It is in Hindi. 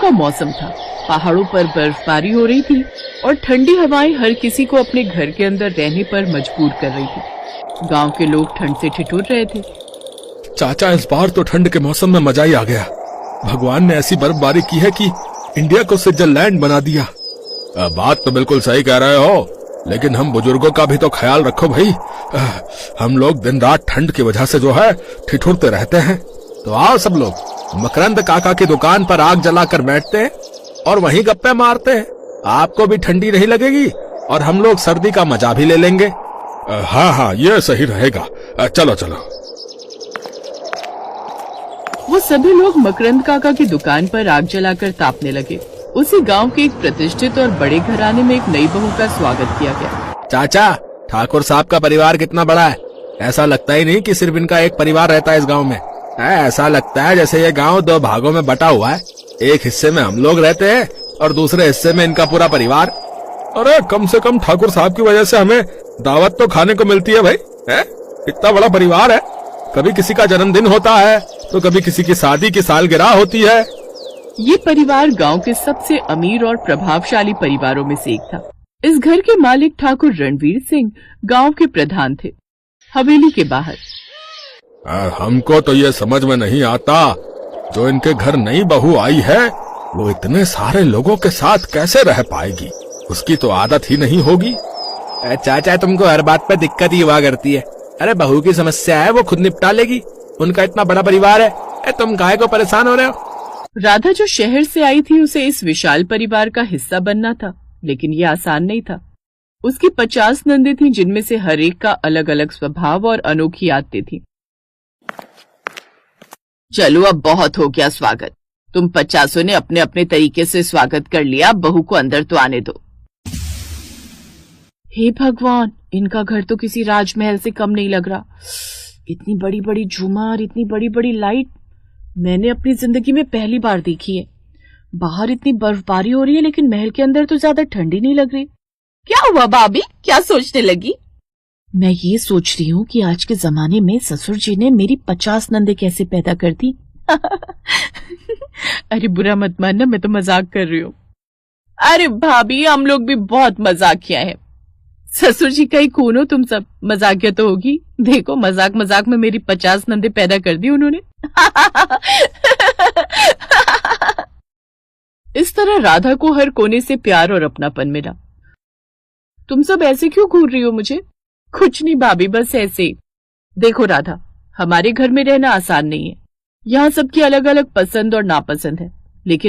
का मौसम था। पहाड़ों पर बर्फबारी हो रही थी और ठंडी हवाएं हर किसी को अपने घर के अंदर रहने पर मजबूर कर रही थी। गांव के लोग ठंड से ठिठुर रहे थे। चाचा, इस बार तो ठंड के मौसम में मजा ही आ गया। भगवान ने ऐसी बर्फबारी की है कि इंडिया को स्विट्जरलैंड बना दिया। बात तो बिल्कुल सही कह रहे हो, लेकिन हम बुजुर्गों का भी तो ख्याल रखो भाई। हम लोग दिन रात ठंड की वजह से जो है ठिठुरते रहते हैं। तो आओ सब लोग मकरंद काका की दुकान पर आग जलाकर बैठते हैं और वहीं गप्पे मारते हैं। आपको भी ठंडी नहीं लगेगी और हम लोग सर्दी का मजा भी ले लेंगे। हाँ हाँ, ये सही रहेगा। चलो चलो। वो सभी लोग मकरंद काका की दुकान पर आग जलाकर तापने लगे। उसी गांव के एक प्रतिष्ठित और बड़े घराने में एक नई बहू का स्वागत किया गया। चाचा, ठाकुर साहब का परिवार कितना बड़ा है। ऐसा लगता ही नहीं कि सिर्फ इनका एक परिवार रहता है इस गांव में। ऐसा लगता है जैसे ये गांव दो भागों में बटा हुआ है। एक हिस्से में हम लोग रहते हैं और दूसरे हिस्से में इनका पूरा परिवार। अरे कम से कम ठाकुर साहब की वजह से हमें दावत तो खाने को मिलती है भाई। इतना बड़ा परिवार है। कभी किसी का जन्मदिन होता है तो कभी किसी की शादी की सालगिरह होती है। ये परिवार गांव के सबसे अमीर और प्रभावशाली परिवारों में से एक था। इस घर के मालिक ठाकुर रणवीर सिंह गांव के प्रधान थे। हवेली के बाहर हमको तो ये समझ में नहीं आता, जो इनके घर नई बहू आई है वो इतने सारे लोगों के साथ कैसे रह पाएगी। उसकी तो आदत ही नहीं होगी। चाचा, तुमको हर बात पे दिक्कत ही हुआ करती है। अरे बहू की समस्या है, वो खुद निपटा लेगी। उनका इतना बड़ा परिवार है, तुम काहे को परेशान हो रहे हो। राधा जो शहर से आई थी, उसे इस विशाल परिवार का हिस्सा बनना था, लेकिन ये आसान नहीं था। उसकी 50 नंदे थी, जिनमें से हर एक का अलग अलग स्वभाव और अनोखी आदतें थी। चलो अब बहुत हो गया स्वागत। तुम 50 ने अपने अपने तरीके से स्वागत कर लिया। बहू को अंदर तो आने दो। हे भगवान, इनका घर तो किसी राजमहल से कम नहीं लग रहा। इतनी बड़ी बड़ी झूमर, इतनी बड़ी बड़ी लाइट मैंने अपनी जिंदगी में पहली बार देखी है। बाहर इतनी बर्फबारी हो रही है, लेकिन महल के अंदर तो ज्यादा ठंडी नहीं लग रही। क्या हुआ भाभी, क्या सोचने लगी? मैं ये सोच रही हूँ कि आज के जमाने में ससुर जी ने मेरी 50 नंदे कैसे पैदा कर दी। अरे बुरा मत मानना, मैं तो मजाक कर रही हूँ। अरे भाभी, हम लोग भी बहुत मजाक किया है। ससुर जी का ही खून हो तुम सब, मजाकिया तो होगी। देखो मजाक मजाक में मेरी 50 नंदे पैदा कर दी उन्होंने। इस तरह राधा को हर कोने से प्यार और अपनापन मिला। तुम सब ऐसे क्यों घूर रही हो मुझे? कुछ नहीं भाभी, बस ऐसे ही। देखो राधा, हमारे घर में रहना आसान नहीं है। यहाँ सबकी अलग अलग पसंद और नापसंद है।